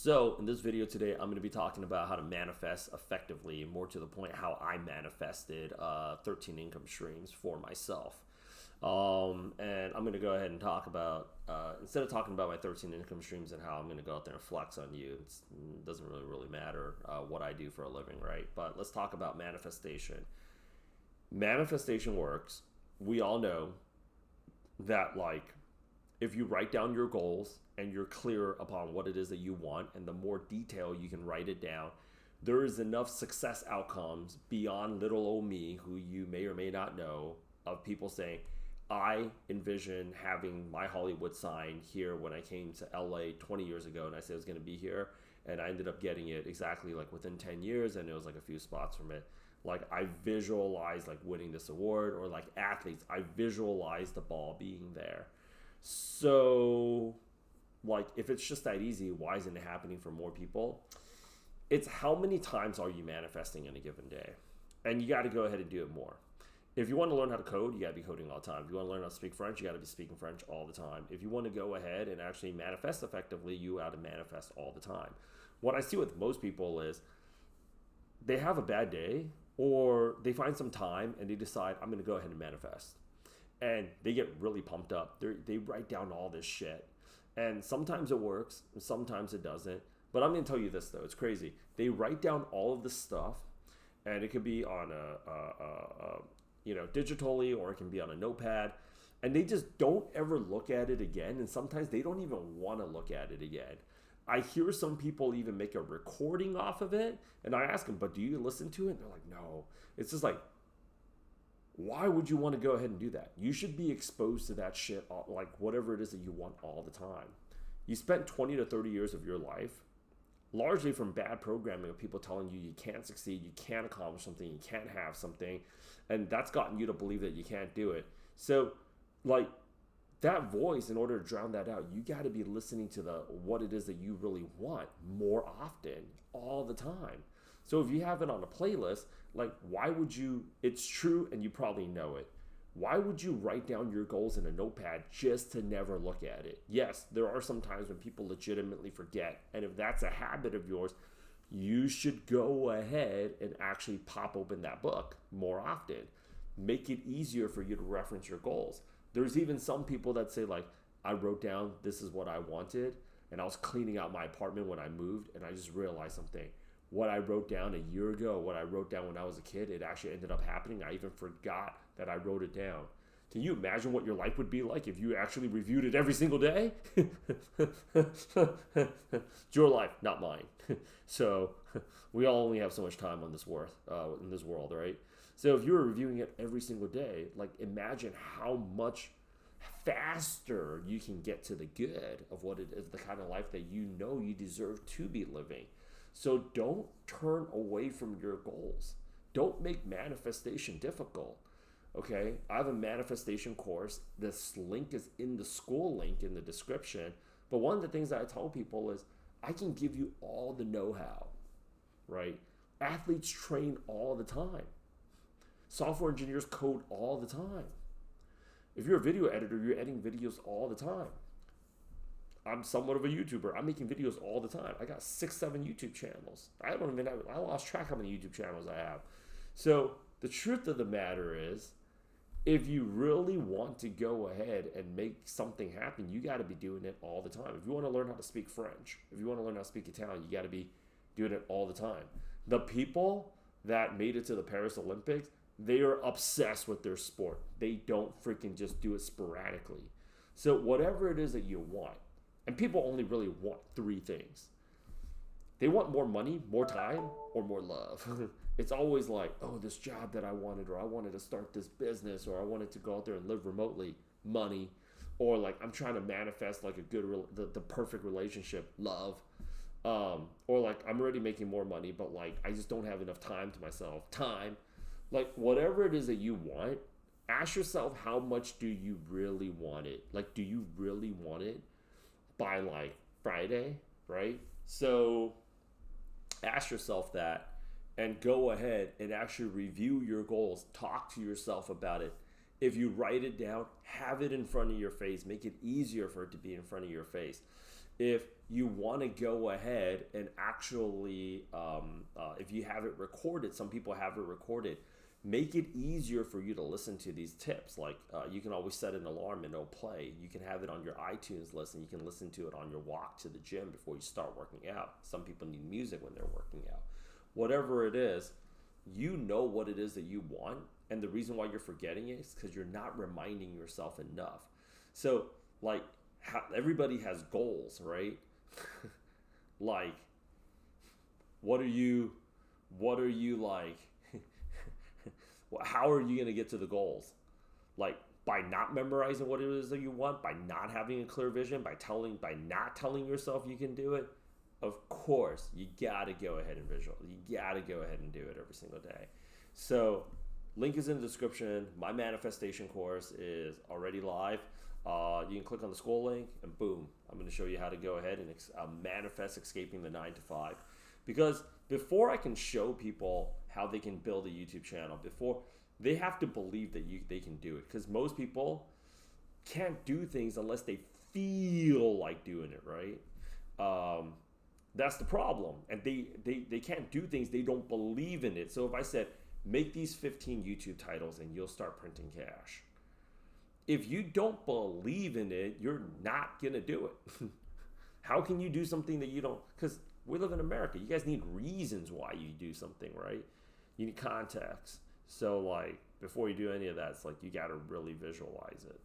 So in this video today, I'm going to be talking about how to manifest effectively, more to the point, how I manifested 13 income streams for myself. And I'm going to go ahead and talk about, instead of talking about my 13 income streams and how I'm going to go out there and flex on you, it doesn't really matter what I do for a living, right? But let's talk about manifestation. Manifestation works. We all know that, like, if you write down your goals and you're clear upon what it is that you want, and the more detail you can write it down, there is enough success outcomes beyond little old me, who you may or may not know, of people saying, I envision having my Hollywood sign here when I came to LA 20 years ago, and I said it was going to be here, and I ended up getting it exactly like within 10 years, and it was like a few spots from it. Like, I visualize like winning this award, or like athletes, I visualize the ball being there. So, like, if it's just that easy, why isn't it happening for more people? It's how many times are you manifesting in a given day? And you got to go ahead and do it more. If you want to learn how to code, you got to be coding all the time. If you want to learn how to speak French, you got to be speaking French all the time. If you want to go ahead and actually manifest effectively, you got to manifest all the time. What I see with most people is they have a bad day, or they find some time and they decide, I'm going to go ahead and manifest. And they get really pumped up. They write down all this shit. And sometimes it works, and sometimes it doesn't. But I'm going to tell you this, though. It's crazy. They write down all of this stuff, and it could be on digitally, or it can be on a notepad. And they just don't ever look at it again. And sometimes they don't even want to look at it again. I hear some people even make a recording off of it. And I ask them, but do you listen to it? And they're like, no. It's just like, why would you want to go ahead and do that? You should be exposed to that shit, like whatever it is that you want, all the time. You spent 20 to 30 years of your life largely from bad programming of people telling you can't succeed, you can't accomplish something, you can't have something, and that's gotten you to believe that you can't do it. So, like, that voice, in order to drown that out, you got to be listening to what it is that you really want more often, all the time. So if you have it on a playlist, like, why would you, it's true and you probably know it, why would you write down your goals in a notepad just to never look at it? Yes, there are some times when people legitimately forget, and if that's a habit of yours, you should go ahead and actually pop open that book more often. Make it easier for you to reference your goals. There's even some people that say, like, I wrote down this is what I wanted, and I was cleaning out my apartment when I moved, and I just realized something. What I wrote down a year ago, what I wrote down when I was a kid, it actually ended up happening. I even forgot that I wrote it down. Can you imagine what your life would be like if you actually reviewed it every single day? It's your life, not mine. So we all only have so much time on this in this world, right? So if you were reviewing it every single day, like, imagine how much faster you can get to the good of what it is, the kind of life that you know you deserve to be living. So don't turn away from your goals. Don't make manifestation difficult. Okay, I have a manifestation course. This link is in the school link in the description. But one of the things that I tell people is I can give you all the know-how, right? Athletes train all the time. Software engineers code all the time. If you're a video editor, you're editing videos all the time. I'm somewhat of a YouTuber. I'm making videos all the time. I got 6-7 YouTube channels. I lost track how many YouTube channels I have. So the truth of the matter is, if you really want to go ahead and make something happen, you got to be doing it all the time. If you want to learn how to speak French, if you want to learn how to speak Italian, you got to be doing it all the time. The people that made it to the Paris Olympics, they are obsessed with their sport. They don't freaking just do it sporadically. So whatever it is that you want, and people only really want 3 things. They want more money, more time, or more love. It's always like, oh, this job that I wanted, or I wanted to start this business, or I wanted to go out there and live remotely, money, or like I'm trying to manifest like the perfect relationship, love, or like I'm already making more money, but like I just don't have enough time to myself, time. Like, whatever it is that you want, ask yourself, how much do you really want it? Like, do you really want it by like Friday, right? So ask yourself that, and go ahead and actually review your goals. Talk to yourself about it. If you write it down, have it in front of your face. Make it easier for it to be in front of your face. if you want to go ahead and actually, if you have it recorded, some people have it recorded, make it easier for you to listen to these tips. Like you can always set an alarm and it'll play. You can have it on your iTunes list, and you can listen to it on your walk to the gym before you start working out. Some people need music when they're working out. Whatever it is, you know what it is that you want, and the reason why you're forgetting it is because you're not reminding yourself enough. So like everybody has goals, right? Like what are you like how are you going to get to the goals? Like by not memorizing what it is that you want, by not having a clear vision, by not telling yourself you can do it. Of course, you got to go ahead and visual. You got to go ahead and do it every single day. So link is in the description. My manifestation course is already live. You can click on the school link and boom, I'm going to show you how to go ahead and manifest escaping the 9 to 5. Because before I can show people how they can build a YouTube channel, before they have to believe that they can do it. Because most people can't do things unless they feel like doing it, right? That's the problem. And they can't do things, they don't believe in it. So if I said, make these 15 YouTube titles and you'll start printing cash. If you don't believe in it, you're not going to do it. How can you do something that you don't? Because we live in America. You guys need reasons why you do something, right? You need context. So like before you do any of that, it's like you got to really visualize it.